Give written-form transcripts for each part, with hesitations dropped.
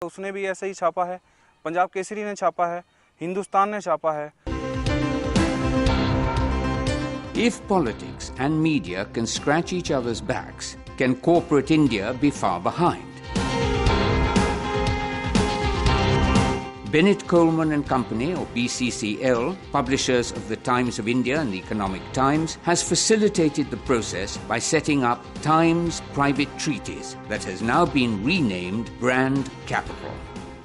उसने भी ऐसे ही छापा है, पंजाब केसरी ने छापा है, हिंदुस्तान ने छापा है। If politics and media can scratch each other's backs, can corporate India be far behind? Bennett Coleman and Company, or BCCL, publishers of the Times of India and the Economic Times, has facilitated the process by setting up Times Private Treaties that has now been renamed Brand Capital.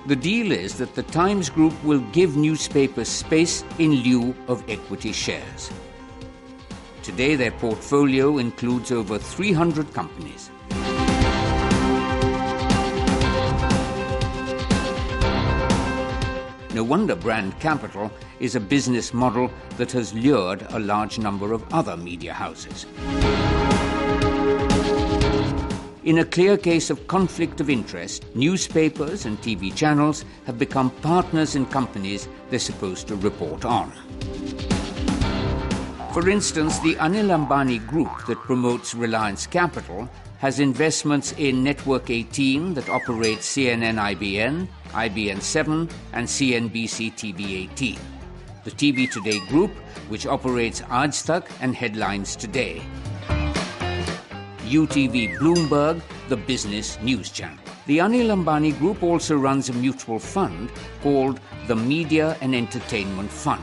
The deal is that the Times Group will give newspapers space in lieu of equity shares. Today, their portfolio includes over 300 companies. No wonder Brand Capital is a business model that has lured a large number of other media houses. In a clear case of conflict of interest, newspapers and TV channels have become partners in companies they're supposed to report on. For instance, the Anil Ambani Group that promotes Reliance Capital has investments in Network 18 that operates CNN-IBN, IBN7 and CNBC TV18. The TV Today Group, which operates Aaj Tak and Headlines Today. UTV Bloomberg, the business news channel. The Anil Ambani Group also runs a mutual fund called the Media and Entertainment Fund.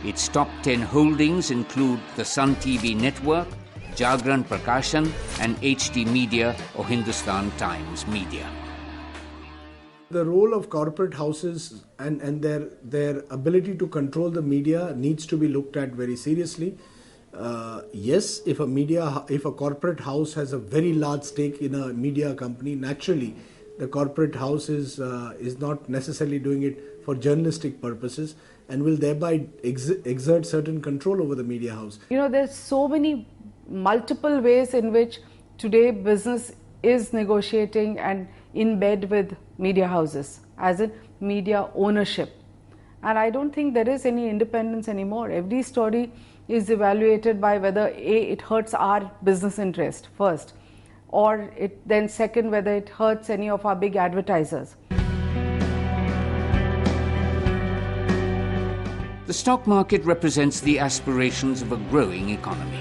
Its top 10 holdings include the Sun TV Network, Jagran Prakashan and HD Media or Hindustan Times Media. The role of corporate houses and their ability to control the media needs to be looked at very seriously. Yes, if a corporate house has a very large stake in a media company, naturally the corporate house is not necessarily doing it for journalistic purposes and will thereby exert certain control over the media house. You know, there's so many multiple ways in which today business is negotiating and in bed with media houses, as in media ownership. And I don't think there is any independence anymore. Every story is evaluated by whether it hurts our business interest first, or then second, whether it hurts any of our big advertisers. The stock market represents the aspirations of a growing economy.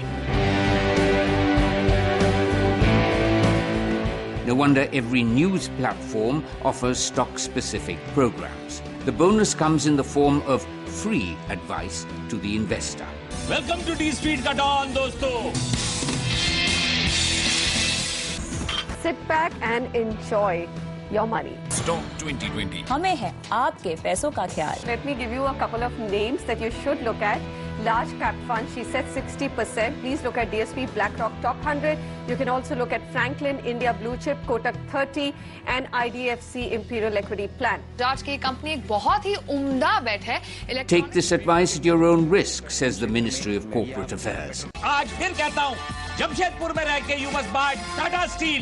No wonder every news platform offers stock-specific programs. The bonus comes in the form of free advice to the investor. Welcome to D Street ka dawn, dosto. Sit back and enjoy your money. Stock 2020. हमें है आपके पैसों का ख्याल. Let me give you a couple of names that you should look at. Large cap fund, she said 60%. Please look at DSP BlackRock Top 100. You can also look at Franklin India Blue Chip, Kotak 30 and IDFC Imperial Equity Plan. Raj की company एक बहुत ही उम्दा bet है. Take this advice at your own risk, says the Ministry of Corporate Affairs. आज फिर कहता हूँ, जमशेदपुर में रह के you must buy Tata Steel.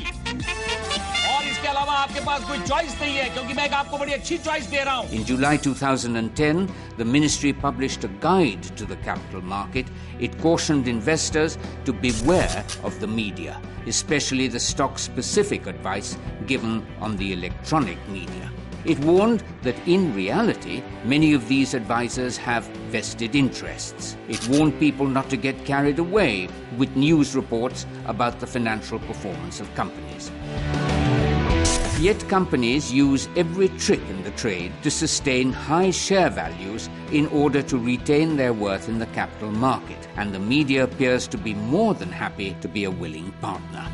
और इसके अलावा आपके पास कोई choice नहीं है, क्योंकि मैं आपको बड़ी अच्छी choice दे रहा हूँ. In July 2010, the ministry published a guide to the capital market. It cautioned investors to beware of the media, especially the stock-specific advice given on the electronic media. It warned that in reality, many of these advisors have vested interests. It warned people not to get carried away with news reports about the financial performance of companies. Yet companies use every trick in the trade to sustain high share values in order to retain their worth in the capital market, and the media appears to be more than happy to be a willing partner.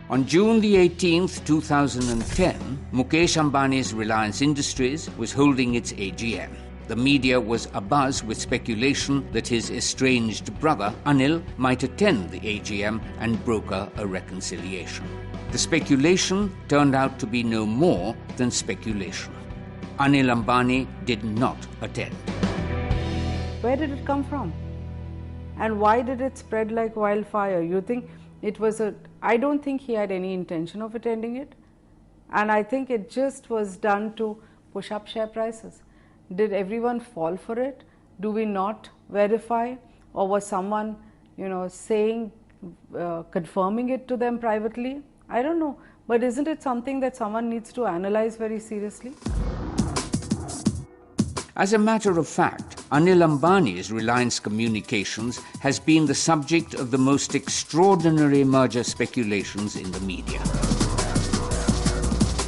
On June the 18th, 2010, Mukesh Ambani's Reliance Industries was holding its AGM. The media was abuzz with speculation that his estranged brother, Anil, might attend the AGM and broker a reconciliation. The speculation turned out to be no more than speculation. Anil Ambani did not attend. Where did it come from? And why did it spread like wildfire? You think it was I don't think he had any intention of attending it. And I think it just was done to push up share prices. Did everyone fall for it? Do we not verify? Or was someone, saying, confirming it to them privately? I don't know. But isn't it something that someone needs to analyze very seriously? As a matter of fact, Anil Ambani's Reliance Communications has been the subject of the most extraordinary merger speculations in the media.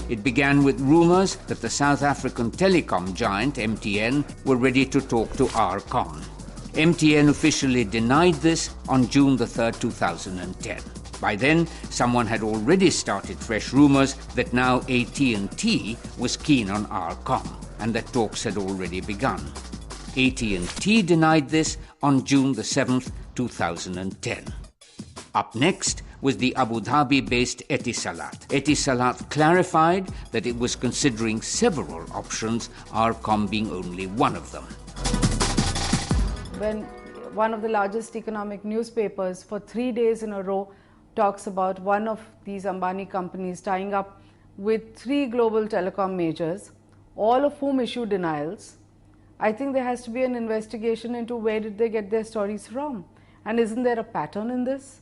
It began with rumours that the South African telecom giant MTN were ready to talk to RCom. MTN officially denied this on June the 3rd, 2010. By then, someone had already started fresh rumours that now AT&T was keen on RCom, and that talks had already begun. AT&T denied this on June the 7th, 2010. Up next was the Abu Dhabi-based Etisalat. Etisalat clarified that it was considering several options, RCom being only one of them. When one of the largest economic newspapers for 3 days in a row talks about one of these Ambani companies tying up with 3 global telecom majors, all of whom issue denials, I think there has to be an investigation into where did they get their stories from. And isn't there a pattern in this?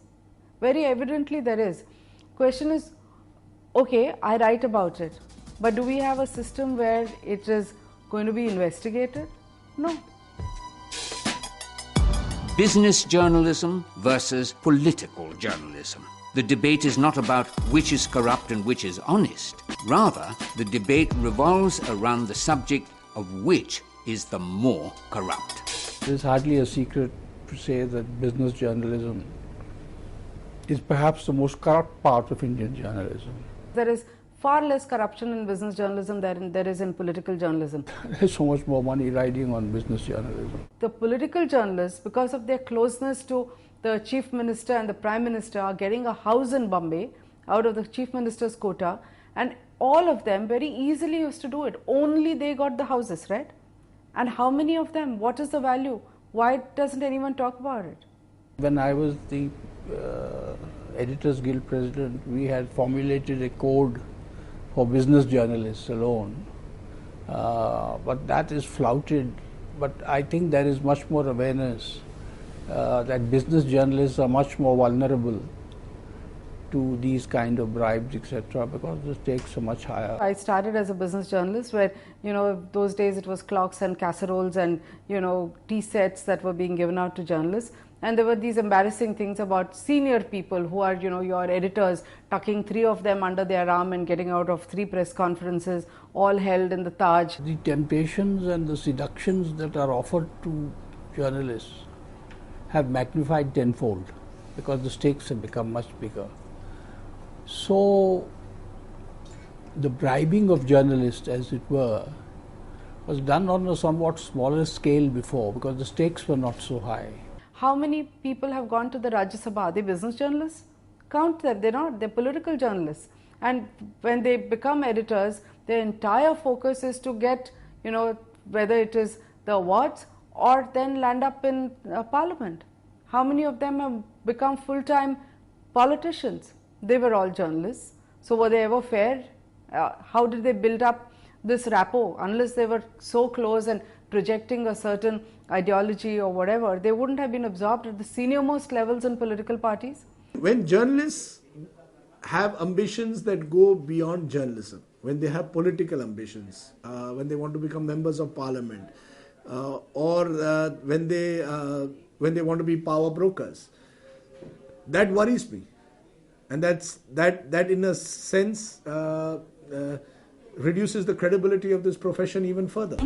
Very evidently there is. Question is, okay, I write about it, but do we have a system where it is going to be investigated? No. Business journalism versus political journalism. The debate is not about which is corrupt and which is honest. Rather, the debate revolves around the subject of which is the more corrupt. It is hardly a secret to say that business journalism is perhaps the most corrupt part of Indian journalism. There is far less corruption in business journalism than there is in political journalism. There's so much more money riding on business journalism. The political journalists, because of their closeness to the Chief Minister and the Prime Minister, are getting a house in Bombay out of the Chief Minister's quota, and all of them very easily used to do it. Only they got the houses, right? And how many of them? What is the value? Why doesn't anyone talk about it? When I was the Editors Guild president, we had formulated a code for business journalists alone, but that is flouted. But I think there is much more awareness that business journalists are much more vulnerable to these kind of bribes, etc., because the stakes are much higher. I started as a business journalist where, those days it was clocks and casseroles and, tea sets that were being given out to journalists. And there were these embarrassing things about senior people who are, your editors, tucking 3 of them under their arm and getting out of 3 press conferences, all held in the Taj. The temptations and the seductions that are offered to journalists have magnified tenfold because the stakes have become much bigger. So, the bribing of journalists, as it were, was done on a somewhat smaller scale before because the stakes were not so high. How many people have gone to the Rajya Sabha? Are they business journalists? Count them. They're not. They're political journalists. And when they become editors, their entire focus is to get, whether it is the awards or then land up in parliament. How many of them have become full-time politicians? They were all journalists. So were they ever fair? How did they build up this rapport? Unless they were so close and projecting a certain ideology or whatever, they wouldn't have been absorbed at the senior-most levels in political parties. When journalists have ambitions that go beyond journalism, when they have political ambitions, when they want to become members of parliament, or when they want to be power brokers, that worries me, and that in a sense reduces the credibility of this profession even further.